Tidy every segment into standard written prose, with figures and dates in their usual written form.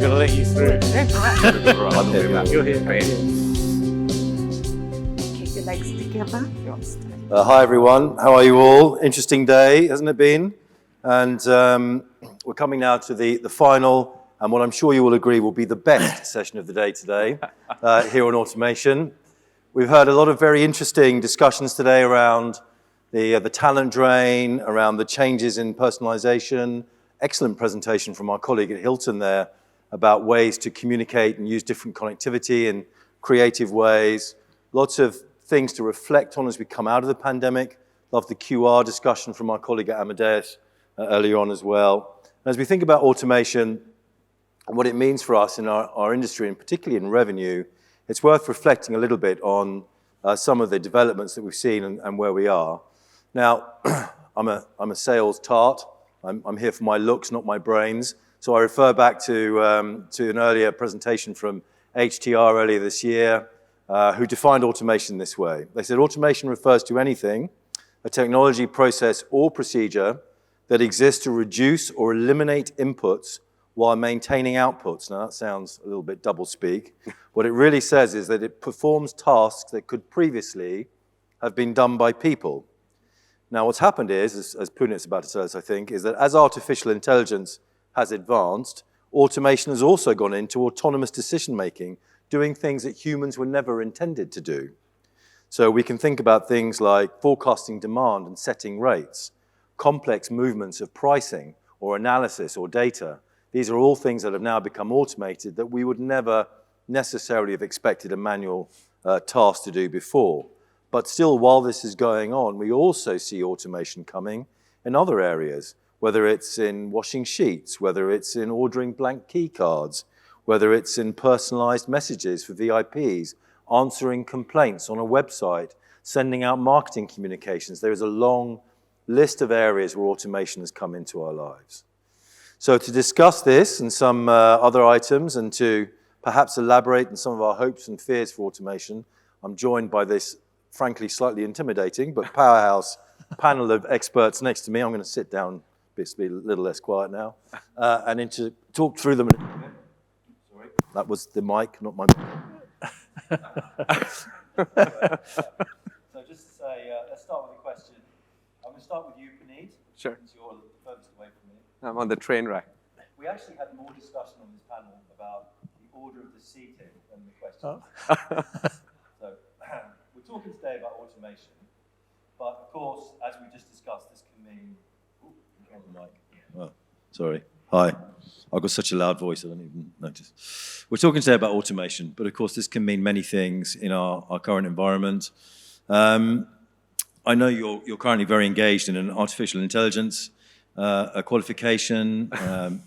going to let you through. You're here. Keep your legs together. Hi everyone, how are you all? Interesting day, hasn't it been? And we're coming now to the final, and what I'm sure you will agree will be the best session of the day today, here on automation. We've heard a lot of very interesting discussions today around the talent drain, around the changes in personalization. Excellent presentation from our colleague at Hilton there about ways to communicate and use different connectivity in creative ways. Lots of things to reflect on as we come out of the pandemic. Love the QR discussion from our colleague at Amadeus earlier on as well. And as we think about automation and what it means for us in our industry, and particularly in revenue, it's worth reflecting a little bit on some of the developments that we've seen and where we are. Now, I'm a sales tart. I'm here for my looks, not my brains. So I refer back to an earlier presentation from HTR earlier this year, who defined automation this way. They said automation refers to anything, a technology, process, or procedure that exists to reduce or eliminate inputs while maintaining outputs. Now that sounds a little bit doublespeak. What it really says is that it performs tasks that could previously have been done by people. Now what's happened is, as Puneet's about to tell us, I think, is that as artificial intelligence has advanced, automation has also gone into autonomous decision-making, doing things that humans were never intended to do. So we can think about things like forecasting demand and setting rates, complex movements of pricing or analysis or data. These are all things that have now become automated that we would never necessarily have expected a manual task to do before. But still, while this is going on, we also see automation coming in other areas, whether it's in washing sheets, whether it's in ordering blank key cards, whether it's in personalized messages for VIPs, answering complaints on a website, sending out marketing communications. There is a long list of areas where automation has come into our lives. So to discuss this and some other items and to perhaps elaborate on some of our hopes and fears for automation, I'm joined by this, frankly, slightly intimidating but powerhouse panel of experts next to me. I'm going to sit down, be a little less quiet now, and to talk through them. Sorry, that was the mic, not my mic. So just to say, let's start with a question. I'm going to start with you, Puneet. Sure. Since you're the furthest away from me. I'm on the train ride. We actually had more discussion on this panel about the order of the seating than the questions. So we're talking today about automation, but of course, as we just discussed, this can mean... Ooh, on the mic. Oh, sorry. Hi. I've got such a loud voice I don't even notice. We're talking today about automation, but of course this can mean many things in our current environment. I know you're currently very engaged in an artificial intelligence a qualification. I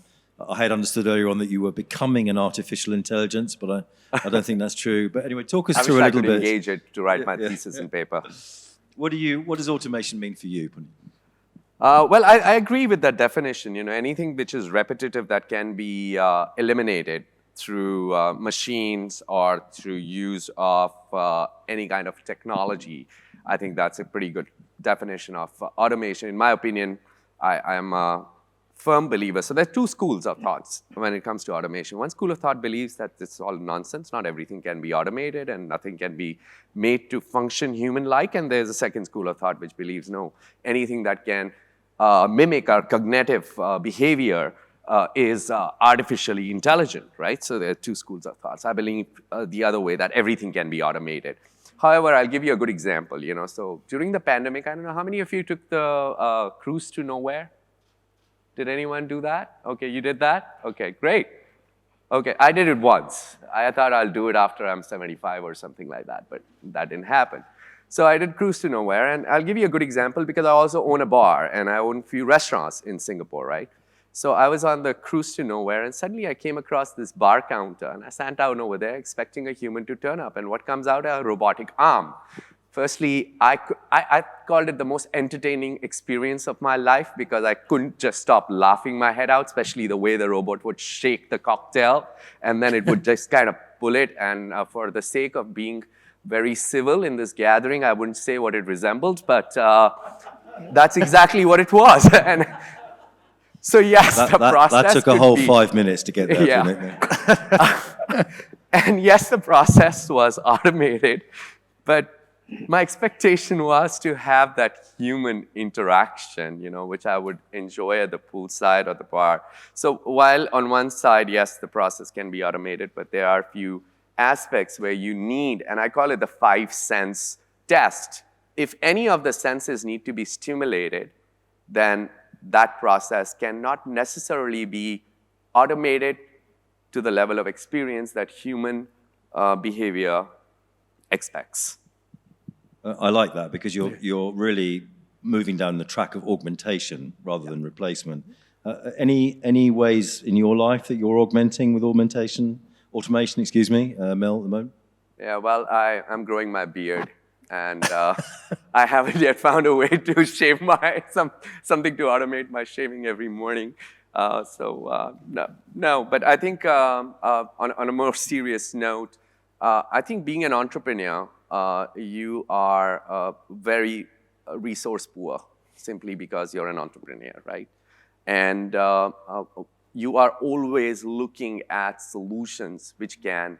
had understood earlier on that you were becoming an artificial intelligence, but I don't think that's true. But anyway, talk us through a little bit. I wish I could engage it to write my thesis in paper. What does automation mean for you, Puneet? Well, I agree with that definition. You know, anything which is repetitive that can be eliminated through machines or through use of any kind of technology, I think that's a pretty good definition of automation. In my opinion, I am a firm believer. So there are two schools of thoughts when it comes to automation. One school of thought believes that it's all nonsense. Not everything can be automated and nothing can be made to function human-like. And there's a second school of thought which believes, no, anything that can mimic our cognitive behavior is artificially intelligent, right? So there are two schools of thoughts. I believe the other way, that everything can be automated. However, I'll give you a good example. You know, so during the pandemic, I don't know how many of you took the cruise to nowhere. Did anyone do that? Okay, you did that? Okay, great. Okay, I did it once. I thought I'll do it after I'm 75 or something like that, but that didn't happen. So I did cruise to nowhere, and I'll give you a good example because I also own a bar and I own a few restaurants in Singapore, right? So I was on the cruise to nowhere, and suddenly I came across this bar counter, and I sat down over there expecting a human to turn up, and what comes out? A robotic arm. Firstly, I called it the most entertaining experience of my life because I couldn't just stop laughing my head out, especially the way the robot would shake the cocktail, and then it would just kind of pull it, and for the sake of being very civil in this gathering, I wouldn't say what it resembled, but that's exactly what it was. And So yes, the process that took a could whole be- 5 minutes to get there, Yeah. didn't it? And yes, the process was automated, but my expectation was to have that human interaction, which I would enjoy at the poolside or the bar. So while on one side, yes, the process can be automated, but there are a few aspects where you need, and I call it the 5 sense test. If any of the senses need to be stimulated, then that process cannot necessarily be automated to the level of experience that human behavior expects. I like that because you're really moving down the track of augmentation rather than replacement. Any ways in your life that you're augmenting with automation, Mel, at the moment? Yeah, well, I'm growing my beard, and I haven't yet found a way to shave something to automate my shaving every morning. No. But I think on a more serious note, I think being an entrepreneur, you are very resource poor simply because you're an entrepreneur, right? And you are always looking at solutions which can,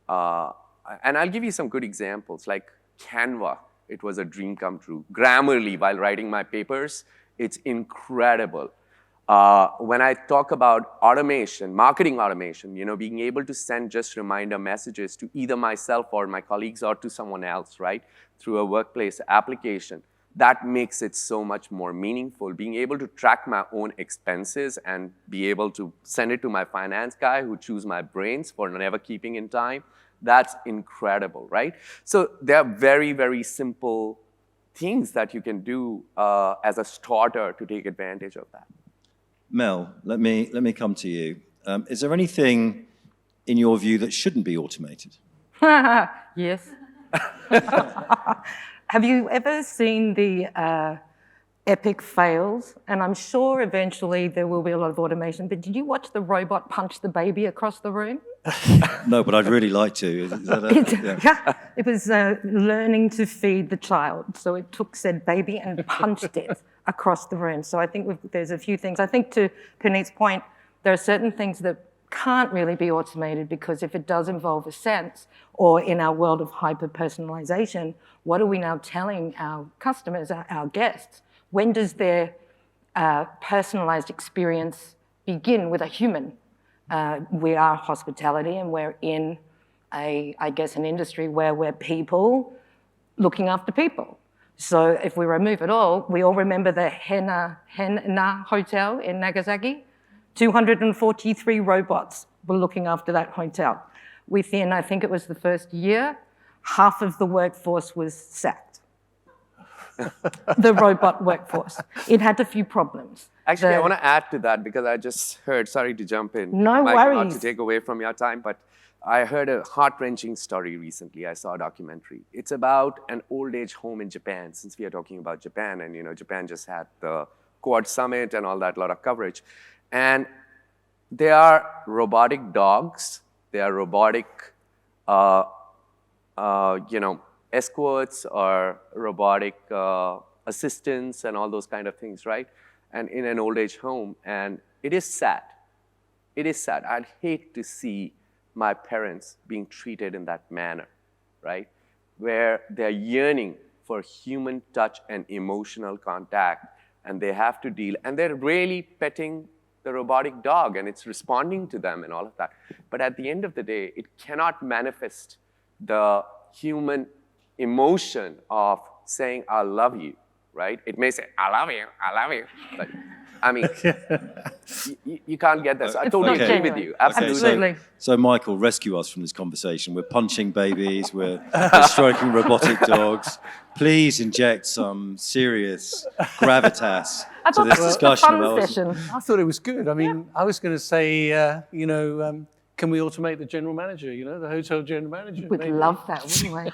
and I'll give you some good examples, like Canva. It was a dream come true. Grammarly, while writing my papers, it's incredible. When I talk about automation, marketing automation, being able to send just reminder messages to either myself or my colleagues or to someone else, right, through a workplace application, that makes it so much more meaningful. Being able to track my own expenses and be able to send it to my finance guy who chews my brains for never keeping in time, that's incredible, right? So there are very, very simple things that you can do as a starter to take advantage of that. Mel, let me come to you. Is there anything in your view that shouldn't be automated? Yes. Have you ever seen the epic fails? And I'm sure eventually there will be a lot of automation, but did you watch the robot punch the baby across the room? No, but I'd really like to. Is that Yeah, it was learning to feed the child. So it took said baby and punched it across the room. So I think there's a few things. I think to Puneet's point, there are certain things that can't really be automated because if it does involve a sense, or in our world of hyper-personalization, what are we now telling our customers, our guests? When does their personalized experience begin with a human? We are hospitality and we're in I guess, an industry where we're people looking after people. So if we remove it all, we all remember the Hena Hotel in Nagasaki. 243 robots were looking after that hotel. Within, I think it was the first year, half of the workforce was sacked. The robot workforce. It had a few problems. Actually, I want to add to that because I just heard, sorry to jump in. No worries. Not to take away from your time, but I heard a heart-wrenching story recently. I saw a documentary. It's about an old age home in Japan, since we are talking about Japan, and Japan just had the Quad Summit and all that, lot of coverage. And there are robotic dogs, there are robotic, escorts or robotic assistants and all those kind of things, right? And in an old age home, and it is sad. It is sad. I'd hate to see my parents being treated in that manner, right? Where they're yearning for human touch and emotional contact, and they have to deal, and they're really petting the robotic dog, and it's responding to them and all of that. But at the end of the day, it cannot manifest the human emotion of saying, I love you, right? It may say, I love you, but I mean, you can't get that. So I totally agree with you. Absolutely. Okay, so Michael, rescue us from this conversation. We're punching babies, we're stroking robotic dogs. Please inject some serious gravitas to this discussion. I thought it was good. I mean, I was going to say, can we automate the general manager, the hotel general manager? We'd love that, wouldn't we?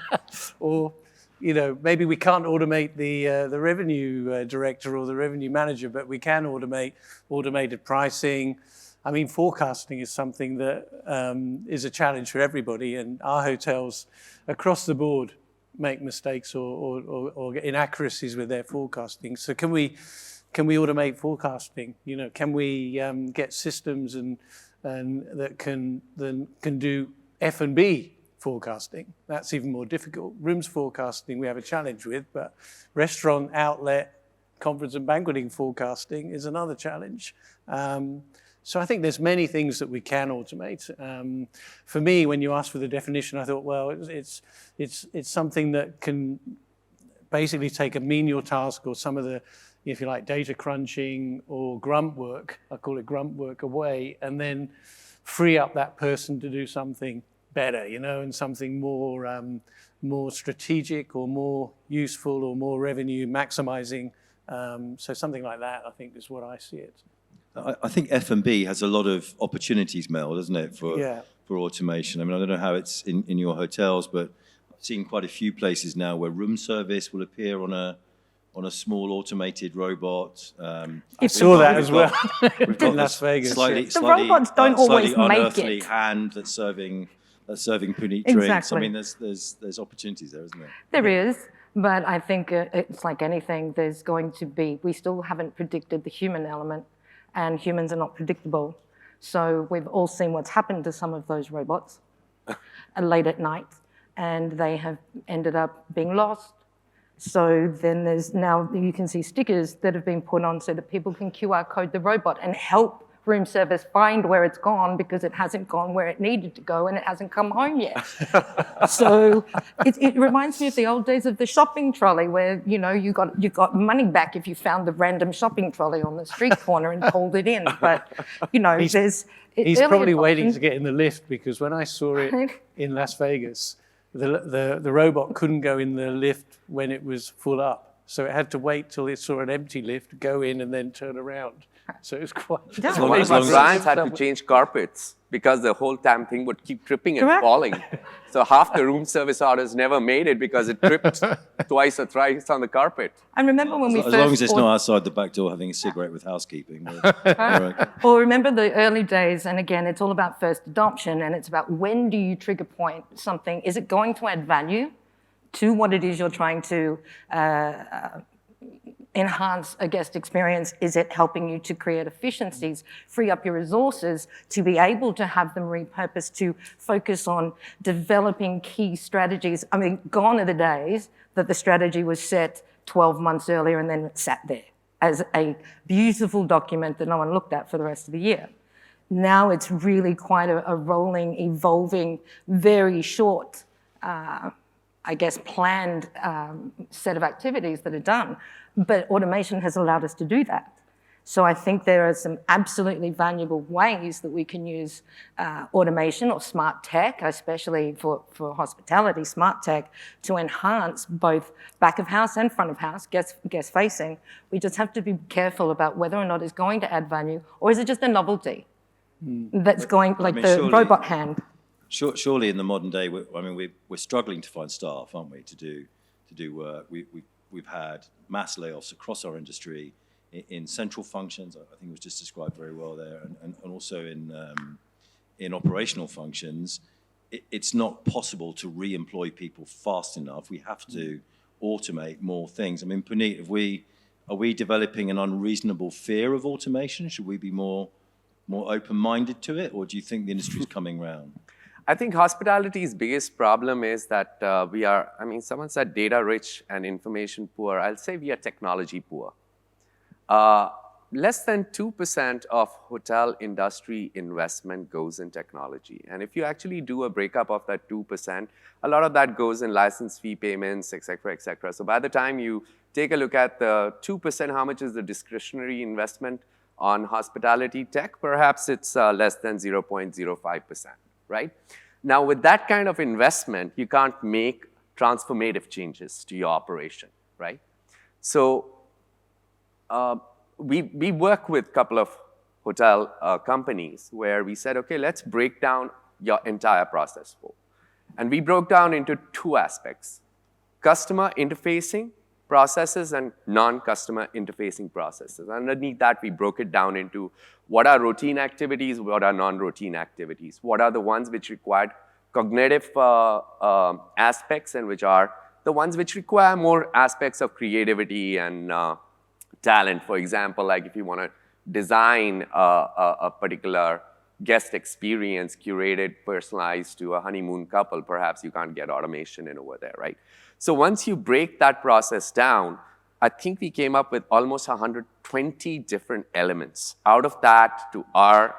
Or, maybe we can't automate the revenue director or the revenue manager, but we can automate automated pricing. I mean, forecasting is something that is a challenge for everybody, and our hotels across the board make mistakes or inaccuracies with their forecasting. So can we can we automate forecasting? You know, can we get systems and that can do F&B forecasting? That's even more difficult. Rooms forecasting we have a challenge with, but restaurant, outlet, conference and banqueting forecasting is another challenge. So I think there's many things that we can automate. For me, when you asked for the definition, I thought, well, it's something that can basically take a menial task or some of the, if you like, data crunching or grunt work, I call it grunt work, away, and then free up that person to do something better, you know, and something more strategic or more useful or more revenue maximizing. So something like that, I think, is what I see it. I think F&B has a lot of opportunities, Mel, doesn't it, for automation? I mean, I don't know how it's in your hotels, but I've seen quite a few places now where room service will appear on a small automated robot. I saw that as well in Las Vegas. The robots don't always make unearthly it. hand that's serving Puneet Exactly. drinks. I mean, there's opportunities there, isn't there? There is, but I think it's like anything. There's going to be. We still haven't predicted the human element, and humans are not predictable. So we've all seen what's happened to some of those robots late at night, and they have ended up being lost. So then there's now, you can see stickers that have been put on so that people can QR code the robot and help room service find where it's gone because it hasn't gone where it needed to go and it hasn't come home yet. So it reminds me of the old days of the shopping trolley where, you know, you got money back if you found the random shopping trolley on the street corner and pulled it in. But, you know, He's probably waiting to get in the lift because when I saw it in Las Vegas, the robot couldn't go in the lift when it was full up. So it had to wait till it saw an empty lift, go in and then turn around. So it was quite... Yeah. So one of my clients had to change carpets because the whole damn thing would keep tripping and falling. So half the room service orders never made it because it tripped twice or thrice on the carpet. I remember when we As long as it's not outside the back door having a cigarette with housekeeping. Well, remember the early days, and again, it's all about first adoption, and it's about when do you trigger point something? Is it going to add value to what it is you're trying to enhance a guest experience? Is it helping you to create efficiencies, free up your resources to be able to have them repurposed to focus on developing key strategies? I mean, gone are the days that the strategy was set 12 months earlier and then it sat there as a beautiful document that no one looked at for the rest of the year. Now it's really quite a rolling, evolving, very short, I guess, planned set of activities that are done. But automation has allowed us to do that. So I think there are some absolutely valuable ways that we can use automation or smart tech, especially for hospitality, smart tech, to enhance both back of house and front of house, guest facing. We just have to be careful about whether or not it's going to add value, or is it just a novelty that's going, like the robot hand. Surely in the modern day, we're struggling to find staff, aren't we, to do work. We've had mass layoffs across our industry in central functions. I think it was just described very well there, and also in operational functions. It's not possible to re-employ people fast enough. We have to automate more things. I mean, Puneet, are we developing an unreasonable fear of automation? Should we be more open-minded to it, or do you think the industry's coming round? I think hospitality's biggest problem is that we are, someone said data rich and information poor. I'll say we are technology poor. Less than 2% of hotel industry investment goes in technology. And if you actually do a breakup of that 2%, a lot of that goes in license fee payments, et cetera, et cetera. So by the time you take a look at the 2%, how much is the discretionary investment on hospitality tech? Perhaps it's less than 0.05%. Right? Now, with that kind of investment, you can't make transformative changes to your operation, right? So we work with a couple of hotel companies where we said, okay, let's break down your entire process flow. And we broke down into two aspects: customer interfacing processes and non-customer interfacing processes. Underneath that, we broke it down into what are routine activities, what are non-routine activities, what are the ones which required cognitive aspects and which are the ones which require more aspects of creativity and talent. For example, like if you want to design a particular guest experience curated, personalized to a honeymoon couple, perhaps you can't get automation in over there, right? So once you break that process down, I think we came up with almost 120 different elements. Out of that, to our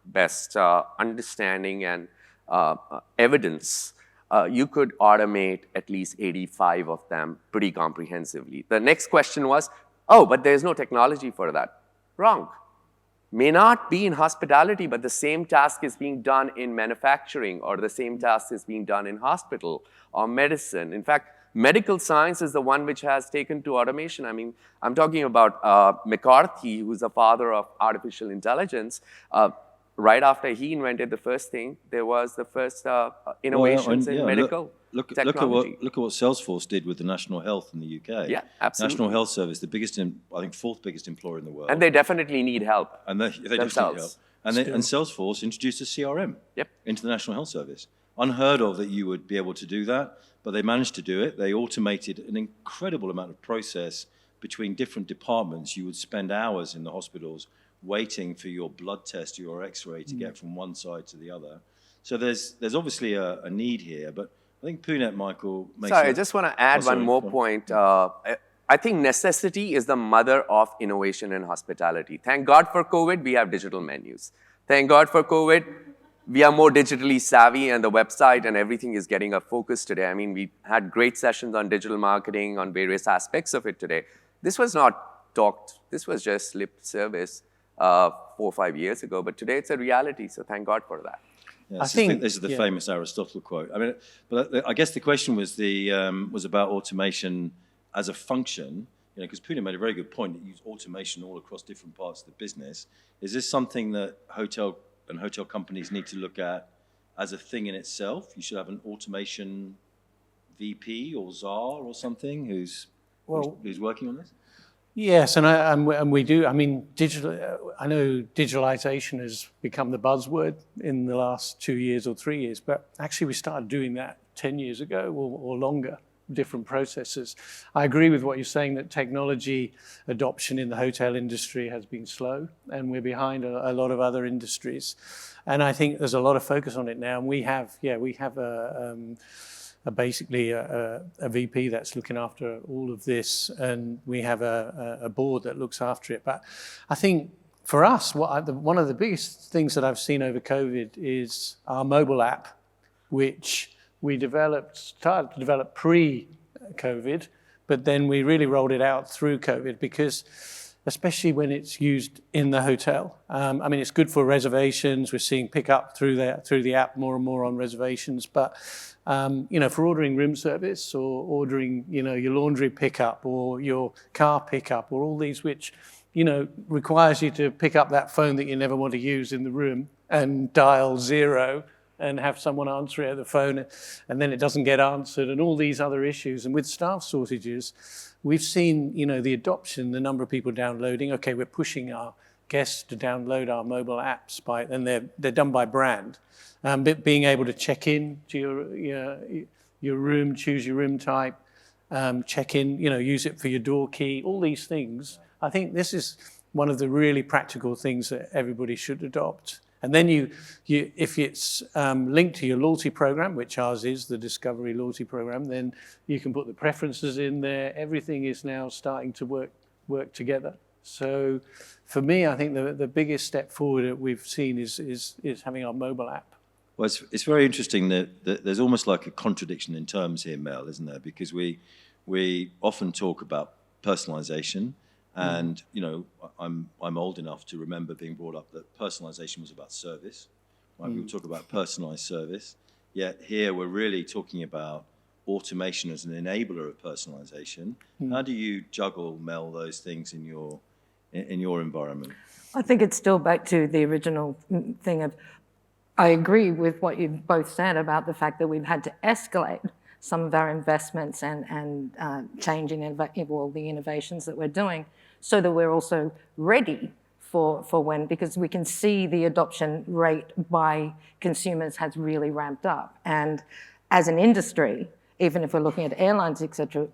best understanding and evidence, you could automate at least 85 of them pretty comprehensively. The next question was, oh, but there's no technology for that. Wrong. May not be in hospitality, but the same task is being done in manufacturing, or the same task is being done in hospital or medicine. In fact, medical science is the one which has taken to automation. I mean, I'm talking about McCarthy, who's the father of artificial intelligence. Right after he invented the first thing, there was the first innovations in medical technology. Look at what Salesforce did with the National Health in the UK. Yeah, absolutely. National Health Service, the biggest, I think, fourth biggest employer in the world. And they definitely need help. And they just need help. And Salesforce introduced a CRM into the National Health Service. Unheard of that you would be able to do that, but they managed to do it. They automated an incredible amount of process between different departments. You would spend hours in the hospitals waiting for your blood test, your X-ray to get from one side to the other. So there's obviously a need here, but I think Puneet, Michael, makes Sorry, I just want to add one more point. I think necessity is the mother of innovation in hospitality. Thank God for COVID, we have digital menus. Thank God for COVID, we are more digitally savvy, and the website and everything is getting a focus today. I mean, we had great sessions on digital marketing, on various aspects of it today. This was not talked, this was just lip service 4 or 5 years ago, but today it's a reality, so thank God for that. Yeah, I think this is the famous Aristotle quote. I mean, but I guess the question was about automation as a function, because Puneet made a very good point that you use automation all across different parts of the business. Is this something that hotel companies need to look at as a thing in itself? You should have an automation VP or czar or something who's working on this? Yes, and we do. I mean, I know digitalization has become the buzzword in the last 2 years or 3 years, but actually we started doing that 10 years ago or longer, different processes. I agree with what you're saying, that technology adoption in the hotel industry has been slow, and we're behind a lot of other industries. And I think there's a lot of focus on it now, and we have basically a VP that's looking after all of this, and we have a board that looks after it. But I think for us, one of the biggest things that I've seen over COVID is our mobile app, which we started to develop pre-COVID, but then we really rolled it out through COVID, because especially when it's used in the hotel. I mean, it's good for reservations. We're seeing pick up through the app more and more on reservations, but for ordering room service or ordering, your laundry pickup or your car pickup, or all these which, requires you to pick up that phone that you never want to use in the room and dial 0 and have someone answer it at the phone, and then it doesn't get answered, and all these other issues. And with staff shortages, we've seen, the adoption, the number of people downloading. Okay, we're pushing our guests to download our mobile apps and they're done by brand. But being able to check in to your room, choose your room type, check in, use it for your door key, all these things. I think this is one of the really practical things that everybody should adopt. And then if it's linked to your loyalty program, which ours is, the Discovery Loyalty Program, then you can put the preferences in there. Everything is now starting to work together. So for me, I think the biggest step forward that we've seen is having our mobile app. Well, it's very interesting that there's almost like a contradiction in terms here, Mel, isn't there? Because we often talk about personalization. And, I'm old enough to remember being brought up that personalization was about service. Right? We would talk about personalized service. Yet here we're really talking about automation as an enabler of personalization. How do you juggle, Mel, those things in your environment? I think it's still back to the original thing of, I agree with what you both said about the fact that we've had to escalate some of our investments and changing all the innovations that we're doing, so that we're also ready for when, because we can see the adoption rate by consumers has really ramped up. And as an industry, even if we're looking at airlines, et cetera,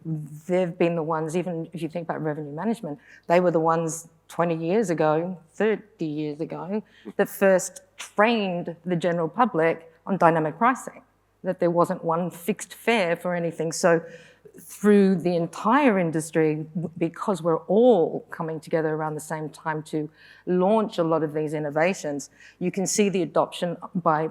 they've been the ones, even if you think about revenue management, they were the ones 20 years ago, 30 years ago, that first trained the general public on dynamic pricing, that there wasn't one fixed fare for anything. So through the entire industry, because we're all coming together around the same time to launch a lot of these innovations, you can see the adoption by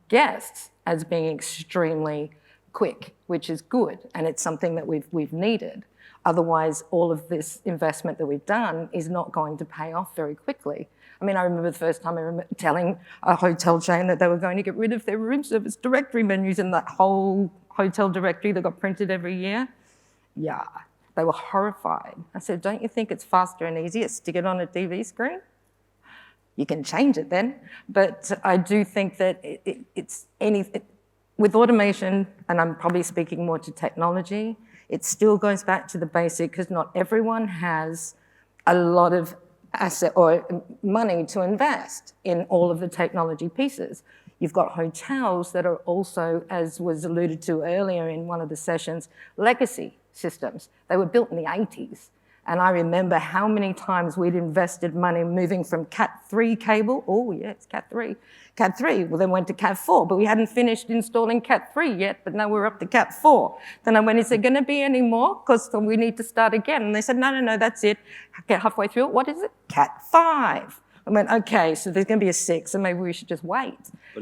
guests as being extremely quick, which is good, and it's something that we've needed. Otherwise, all of this investment that we've done is not going to pay off very quickly. I mean, I remember the first time I remember telling a hotel chain that they were going to get rid of their room service directory menus and that whole hotel directory that got printed every year. Yeah, they were horrified. I said, don't you think it's faster and easier? Stick it on a TV screen. You can change it then. But I do think that with automation, and I'm probably speaking more to technology, it still goes back to the basic, because not everyone has a lot of asset or money to invest in all of the technology pieces. You've got hotels that are also, as was alluded to earlier in one of the sessions, legacy systems. They were built in the 80s. And I remember how many times we'd invested money moving from Cat 3 cable, oh yeah, it's Cat 3, well then went to Cat 4, but we hadn't finished installing Cat 3 yet, but now we're up to Cat 4. Then I went, is there gonna be any more? Because we need to start again. And they said, no, that's it. Get halfway through it, what is it? Cat 5. I went, okay, so there's gonna be a 6, and maybe we should just wait.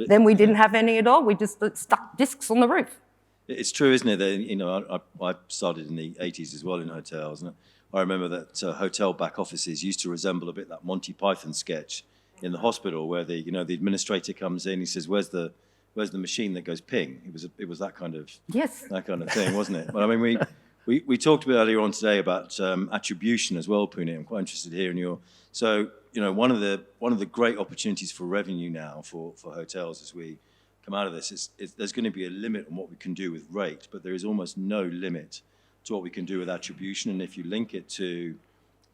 Then we didn't have any at all, we just stuck discs on the roof. It's true, isn't it, that, I started in the 80s as well in hotels, and I remember that hotel back offices used to resemble a bit that Monty Python sketch in the hospital where the administrator comes in, he says, where's the machine that goes ping? It was that kind of thing, wasn't it? But I mean, we talked a bit earlier on today about attribution as well, Puneet. I'm quite interested here in your. So one of the great opportunities for revenue now for hotels as we come out of this is there's going to be a limit on what we can do with rate, but there is almost no limit to what we can do with attribution. And if you link it to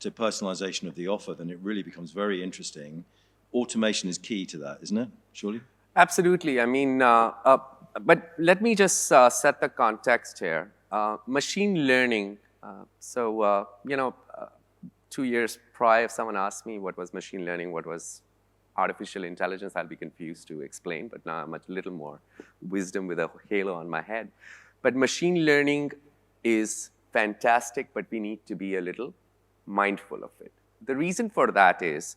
personalization of the offer, then it really becomes very interesting. Automation is key to that, isn't it, surely? Absolutely. I mean, but let me just set the context here. Machine learning. 2 years prior, if someone asked me what was machine learning, what was artificial intelligence, I'll be confused to explain, but now I'm a little more wisdom with a halo on my head. But machine learning is fantastic, but we need to be a little mindful of it. The reason for that is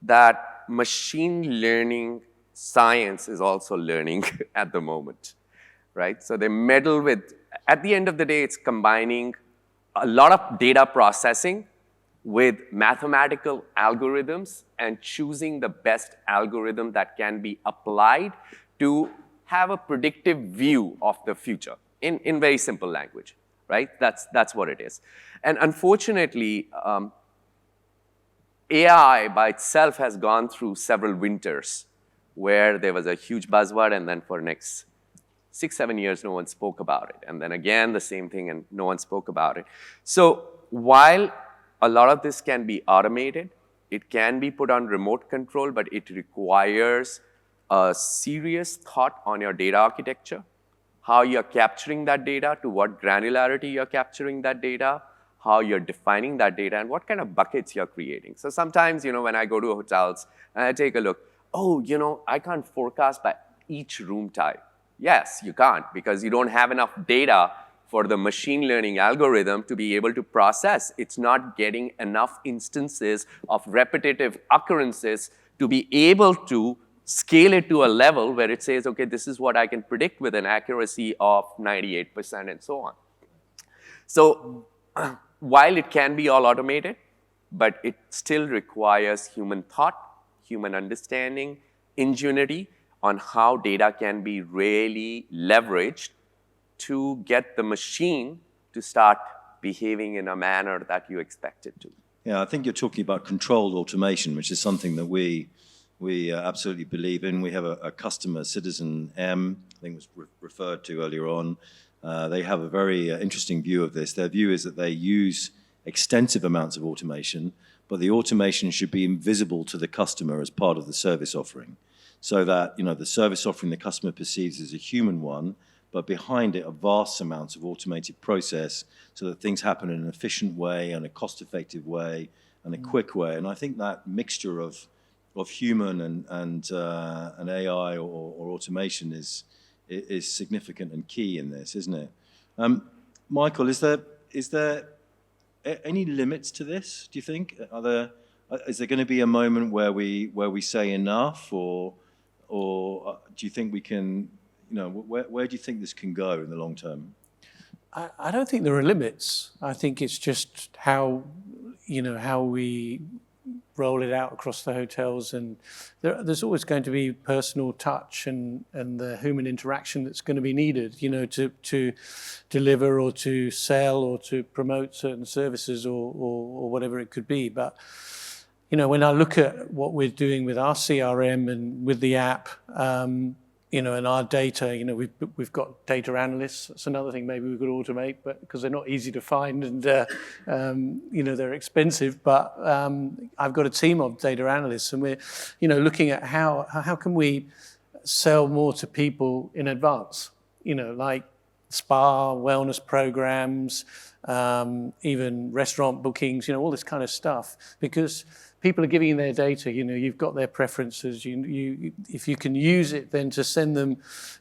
that machine learning science is also learning at the moment, right? So they meddle with, at the end of the day, it's combining a lot of data processing with mathematical algorithms and choosing the best algorithm that can be applied to have a predictive view of the future in very simple language, right? That's what it is. And unfortunately, AI by itself has gone through several winters where there was a huge buzzword, and then for the next 6-7 years, no one spoke about it. And then again, the same thing, and no one spoke about it. So while a lot of this can be automated, it can be put on remote control, but it requires a serious thought on your data architecture, how you're capturing that data, to what granularity you're capturing that data, how you're defining that data, and what kind of buckets you're creating. So sometimes, when I go to hotels and I take a look, I can't forecast by each room type. Yes, you can't, because you don't have enough data for the machine learning algorithm to be able to process. It's not getting enough instances of repetitive occurrences to be able to scale it to a level where it says, okay, this is what I can predict with an accuracy of 98% and so on. So while it can be all automated, but it still requires human thought, human understanding, ingenuity on how data can be really leveraged to get the machine to start behaving in a manner that you expect it to. Yeah, I think you're talking about controlled automation, which is something that we absolutely believe in. We have a customer, Citizen M, I think was referred to earlier on. They have a very interesting view of this. Their view is that they use extensive amounts of automation, but the automation should be invisible to the customer as part of the service offering, so that the service offering the customer perceives as a human one, but behind it are vast amounts of automated process so that things happen in an efficient way and a cost-effective way and a quick way. And I think that mixture of human and AI or automation is significant and key in this, isn't it? Michael, is there any limits to this, do you think? Is there going to be a moment where we say enough, or do you think we can, where do you think this can go in the long term? I don't think there are limits. I think it's just how we roll it out across the hotels, and there's always going to be personal touch and the human interaction that's going to be needed, to deliver or to sell or to promote certain services or whatever it could be. But when I look at what we're doing with our CRM and with the app, and our data, we've got data analysts. That's another thing maybe we could automate, but because they're not easy to find and they're expensive. But I've got a team of data analysts, and we're looking at how can we sell more to people in advance. Like spa, wellness programs, even restaurant bookings. All this kind of stuff, because people are giving you their data. You've got their preferences. If you can use it, then to send them,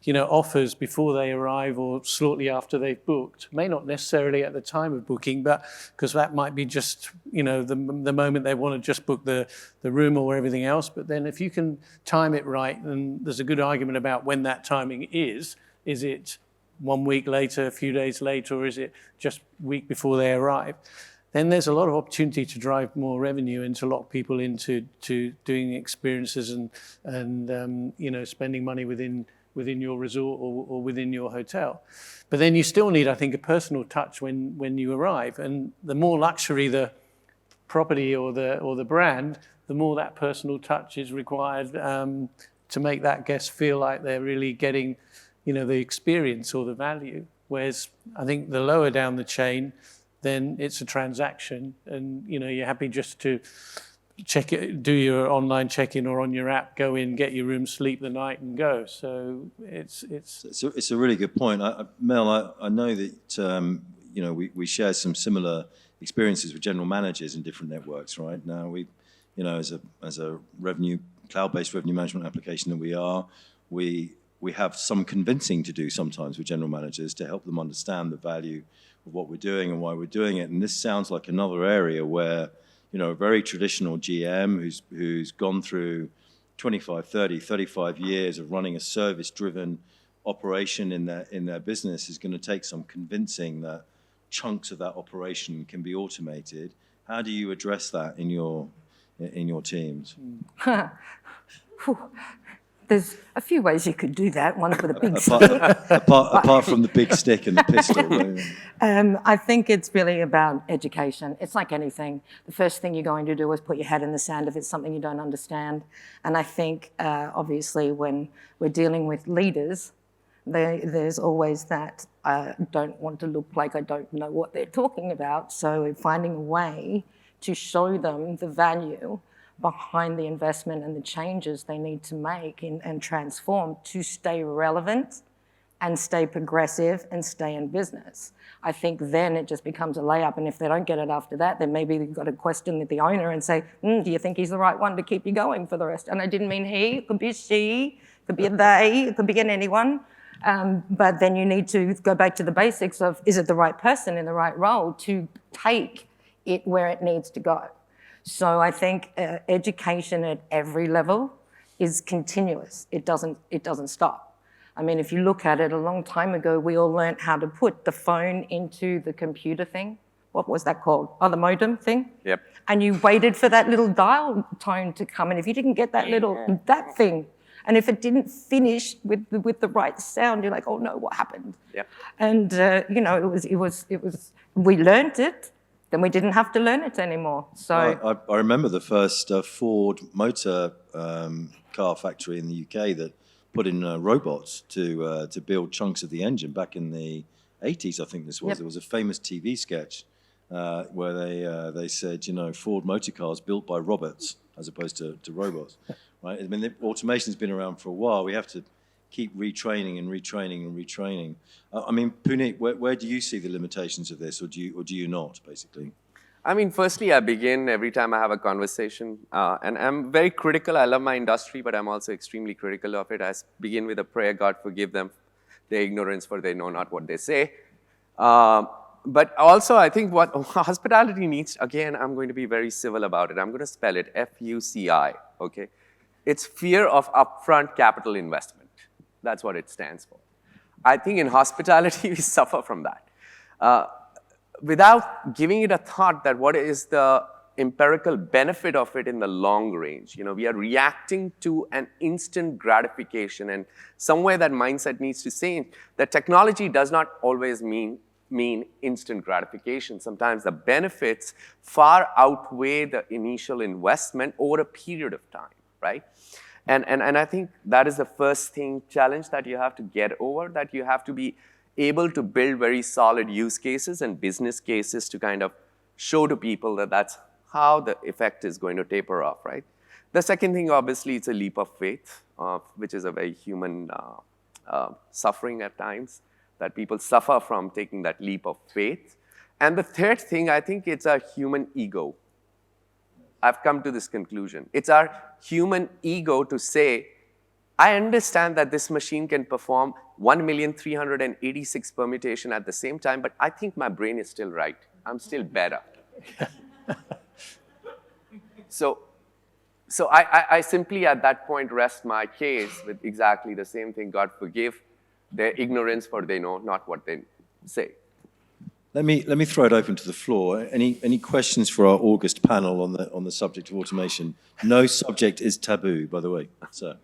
offers before they arrive or shortly after they've booked. May not necessarily at the time of booking, but because that might be just, the moment they want to just book the room or everything else. But then if you can time it right, and there's a good argument about when that timing is it 1 week later, a few days later, or is it just a week before they arrive? Then there's a lot of opportunity to drive more revenue and to lock people into doing experiences and spending money within your resort or within your hotel. But then you still need, I think, a personal touch when you arrive. And the more luxury the property or the brand, the more that personal touch is required to make that guest feel like they're really getting, the experience or the value. Whereas I think the lower down the chain, then it's a transaction, and you're happy just to check it, do your online check-in or on your app, go in, get your room, sleep the night, and go. So it's a really good point. Mel, I know that we share some similar experiences with general managers in different networks. Right now, we, as a cloud-based revenue management application that we are, we have some convincing to do sometimes with general managers to help them understand the value of what we're doing and why we're doing it. And this sounds like another area where, a very traditional GM who's gone through 25, 30, 35 years of running a service-driven operation in their business is going to take some convincing that chunks of that operation can be automated. How do you address that in your teams? There's a few ways you could do that. One with a big stick. Apart from the big stick and the pistol. I think it's really about education. It's like anything. The first thing you're going to do is put your head in the sand if it's something you don't understand. And I think, obviously, when we're dealing with leaders, there's always that, I don't want to look like I don't know what they're talking about. So finding a way to show them the value behind the investment and the changes they need to make and transform to stay relevant and stay progressive and stay in business. I think then it just becomes a layup, and if they don't get it after that, then maybe you've got to question the owner and say, do you think he's the right one to keep you going for the rest? And I didn't mean he, it could be a she, it could be a they, it could be an anyone. But then you need to go back to the basics of, is it the right person in the right role to take it where it needs to go? So I think education at every level is continuous. It doesn't stop. I mean, if you look at it, a long time ago, we all learned how to put the phone into the computer thing. What was that called? Oh, the modem thing? Yep. And you waited for that little dial tone to come. And if you didn't get that thing, and if it didn't finish with the right sound, you're like, oh no, what happened? Yep. And it was. We learned it. Then we didn't have to learn it anymore. So I remember the first Ford motor car factory in the UK that put in robots to build chunks of the engine back in the 80s, I think this was. Yep. There was a famous TV sketch where they said, Ford motor cars built by robots as opposed to robots. Right? I mean, automation has been around for a while. We have to keep retraining and retraining and retraining. I mean, Puneet, where do you see the limitations of this, or do you not, basically? I mean, firstly, I begin every time I have a conversation, and I'm very critical. I love my industry, but I'm also extremely critical of it. I begin with a prayer, God forgive them, their ignorance, for they know not what they say. But also, I think what hospitality needs, again, I'm going to be very civil about it. I'm going to spell it FUCI, okay? It's fear of upfront capital investment. That's what it stands for. I think in hospitality, we suffer from that. Without giving it a thought that what is the empirical benefit of it in the long range. You know, we are reacting to an instant gratification, and somewhere that mindset needs to change. That technology does not always mean instant gratification. Sometimes the benefits far outweigh the initial investment over a period of time, right? And I think that is the first challenge that you have to get over, that you have to be able to build very solid use cases and business cases to kind of show to people that that's how the effect is going to taper off, right? The second thing, obviously, it's a leap of faith, which is a very human suffering at times, that people suffer from taking that leap of faith. And the third thing, I think it's our human ego. I've come to this conclusion. It's our human ego to say, I understand that this machine can perform 1,386 permutation at the same time, but I think my brain is still right. I'm still better. So I simply at that point rest my case with exactly the same thing. God forgive their ignorance, for they know not what they say. Let me throw it open to the floor. Any questions for our August panel on the subject of automation? No subject is taboo, by the way. So.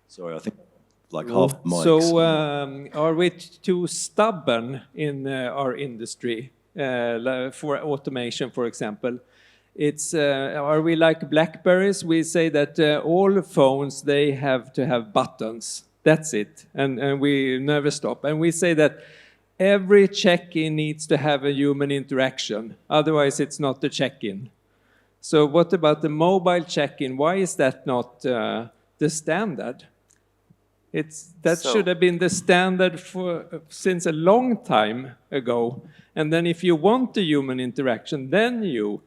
Sorry, I think like half the mics. So are we too stubborn in our industry for automation, for example? Are we like BlackBerries? We say that all phones, they have to have buttons. That's it. And we never stop. And we say that every check-in needs to have a human interaction. Otherwise, it's not a check-in. So what about the mobile check-in? Why is that not the standard? Should have been the standard since a long time ago. And then if you want the human interaction, then you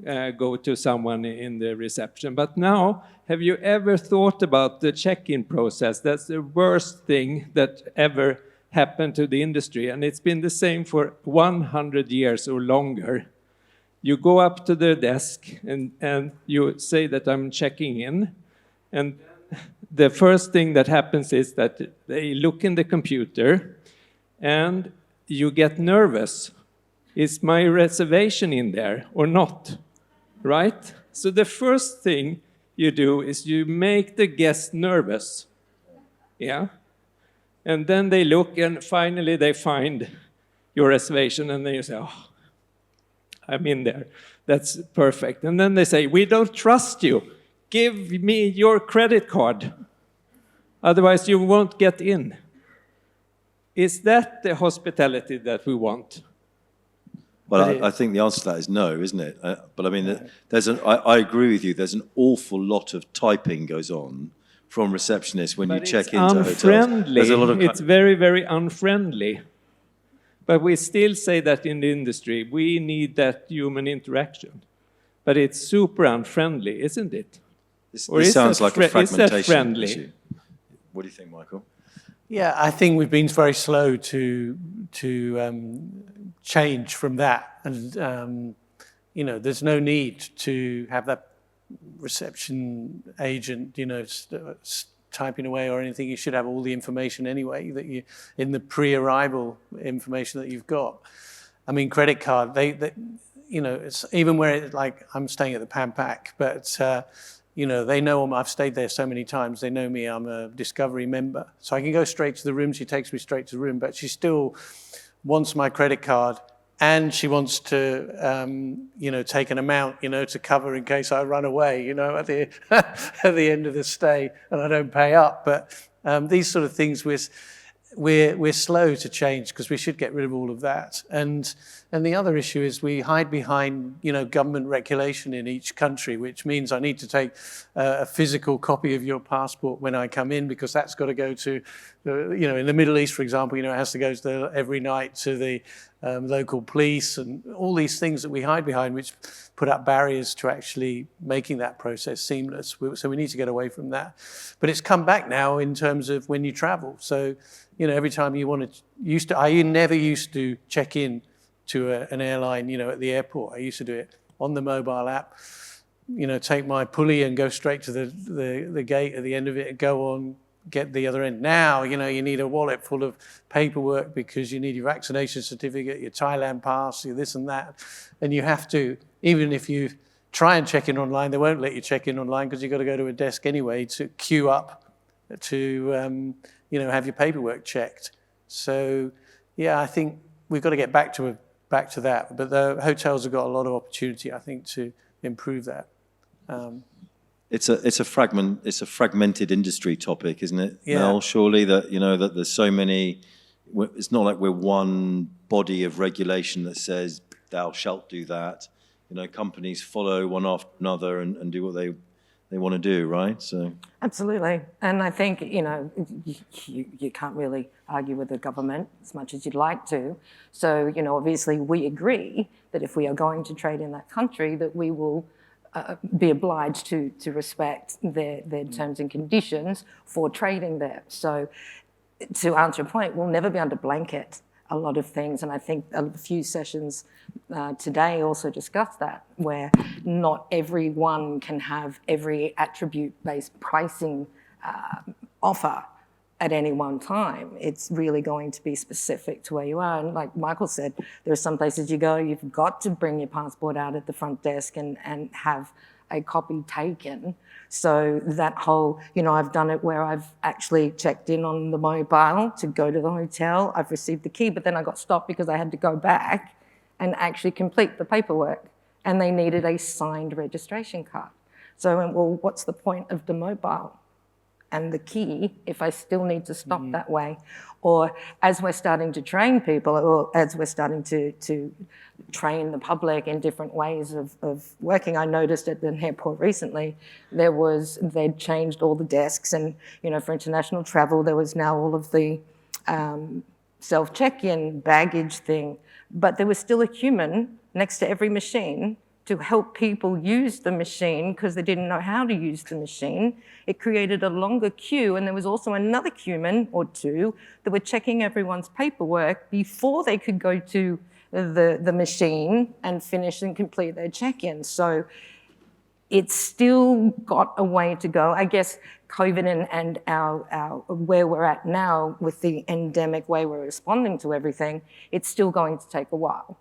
go to someone in the reception. But now, have you ever thought about the check-in process? That's the worst thing that ever happened to the industry. And it's been the same for 100 years or longer. You go up to the desk and you say that I'm checking in. And the first thing that happens is that they look in the computer and you get nervous. Is my reservation in there or not? Right? So the first thing you do is you make the guest nervous. Yeah? And then they look and finally they find your reservation and then you say, oh, I'm in there. That's perfect. And then they say, we don't trust you. Give me your credit card. Otherwise, you won't get in. Is that the hospitality that we want? Well, I think the answer to that is no, isn't it? But I mean, I agree with you. There's an awful lot of typing goes on from receptionists when you check into hotels. There's a lot of it's very, very unfriendly. But we still say that in the industry, we need that human interaction. But it's super unfriendly, isn't it? This sounds like a fragmentation friendly? issue. What do you think, Michael? Yeah, I think we've been very slow to change from that, and you know, there's no need to have that reception agent, you know, typing away or anything. You should have all the information anyway that you in the pre-arrival information that you've got. I mean, credit card, they you know, it's even where it, like I'm staying at the Pan Pac, but you know, they know I've stayed there so many times. They know me. I'm a Discovery member, so I can go straight to the room. She takes me straight to the room, but she still wants my credit card, and she wants to, you know, take an amount, you know, to cover in case I run away, you know, at the at the end of the stay and I don't pay up. But these sort of things with, we're slow to change because we should get rid of all of that. And the other issue is we hide behind, government regulation in each country, which means I need to take a physical copy of your passport when I come in, because that's got to go to, in the Middle East, for example, it has to go every night to the local police, and all these things that we hide behind, which put up barriers to actually making that process seamless. So we need to get away from that. But it's come back now in terms of when you travel. So, every time you I never used to check in to an airline, at the airport. I used to do it on the mobile app, take my pulley and go straight to the gate at the end of it and go on, get the other end. Now, you need a wallet full of paperwork because you need your vaccination certificate, your Thailand pass, your this and that. And you have to, even if you try and check in online, they won't let you check in online because you've got to go to a desk anyway to queue up to, have your paperwork checked. So, yeah, I think we've got to get back to that. But the hotels have got a lot of opportunity, I think, to improve that. It's a fragmented industry topic, isn't it, Yeah. Mel? Surely that that there's so many. It's not like we're one body of regulation that says thou shalt do that. Companies follow one after another and do what they want to do, right? So Absolutely. And I think, you can't really argue with the government as much as you'd like to. So, obviously we agree that if we are going to trade in that country, that we will be obliged to respect their terms and conditions for trading there. So to answer your point, we'll never be under blanket a lot of things. And I think a few sessions today also discussed that, where not everyone can have every attribute-based pricing offer at any one time. It's really going to be specific to where you are. And like Michael said, there are some places you go, you've got to bring your passport out at the front desk and have a copy taken. So that whole, I've done it where I've actually checked in on the mobile to go to the hotel. I've received the key, but then I got stopped because I had to go back and actually complete the paperwork. And they needed a signed registration card. So I went, well, what's the point of the mobile and the key if I still need to stop that way? Or as we're starting to train people, or as we're starting to train the public in different ways of working, I noticed at an airport recently, they'd changed all the desks, and for international travel, there was now all of the self-check-in baggage thing, but there was still a human next to every machine to help people use the machine because they didn't know how to use the machine. It created a longer queue, and there was also another human or two that were checking everyone's paperwork before they could go to the machine and finish and complete their check-in. So it's still got a way to go. I guess COVID and our where we're at now with the endemic way we're responding to everything, it's still going to take a while.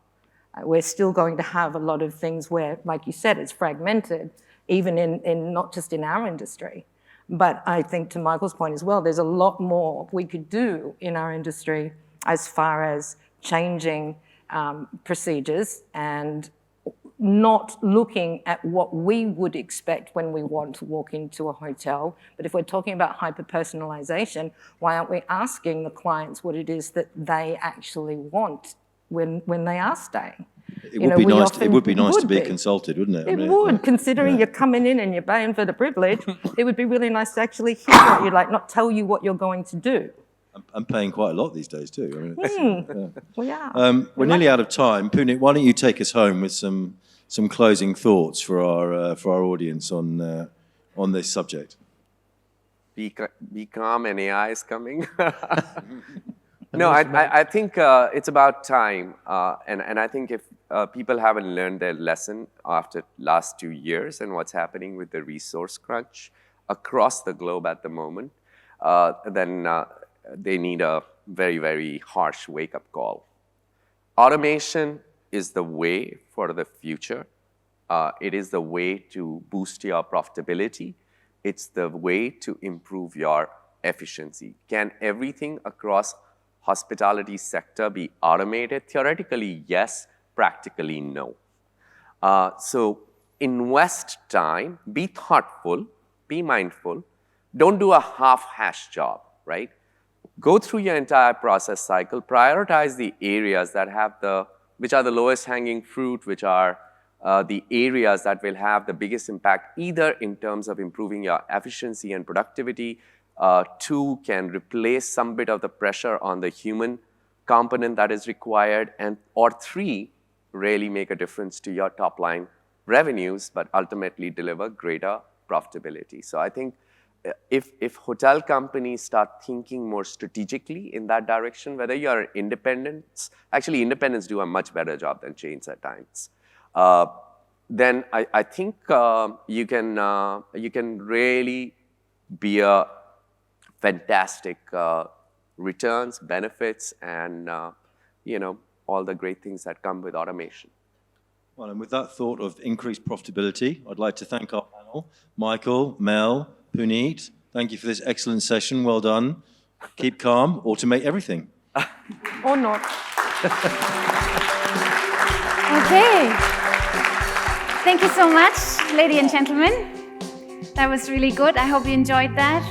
We're still going to have a lot of things where, like you said, it's fragmented, even in not just in our industry. But I think to Michael's point as well, there's a lot more we could do in our industry as far as changing procedures and not looking at what we would expect when we want to walk into a hotel. But if we're talking about hyper-personalization, why aren't we asking the clients what it is that they actually want when they are staying? it would be nice to be consulted, wouldn't it? It would, considering you're coming in and you're paying for the privilege. It would be really nice to actually hear what you'd like, not tell you what you're going to do. I'm paying quite a lot these days too. Well, yeah. We're nearly out of time. Puneet, why don't you take us home with some closing thoughts for our audience on this subject? Be calm, and AI is coming. No, I think it's about time, and I think if people haven't learned their lesson after last 2 years and what's happening with the resource crunch across the globe at the moment, then they need a very, very harsh wake-up call. Automation is the way for the future. It is the way to boost your profitability. It's the way to improve your efficiency. Can everything across hospitality sector be automated? Theoretically, yes. Practically, no. So invest time, be thoughtful, be mindful. Don't do a half-hash job, right? go through your entire process cycle, prioritize the areas that have which are the lowest hanging fruit, which are the areas that will have the biggest impact, either in terms of improving your efficiency and productivity, 2, can replace some bit of the pressure on the human component that is required, or 3, really make a difference to your top line revenues, but ultimately deliver greater profitability. So I think if hotel companies start thinking more strategically in that direction, whether you are independents, actually independents do a much better job than chains at times, then I think you can really be a fantastic returns, benefits, and all the great things that come with automation. Well, and with that thought of increased profitability, I'd like to thank our panel, Michael, Mel, Puneet. Thank you for this excellent session. Well done. Keep calm. Automate everything. Or not. Okay. Thank you so much, ladies and gentlemen. That was really good. I hope you enjoyed that.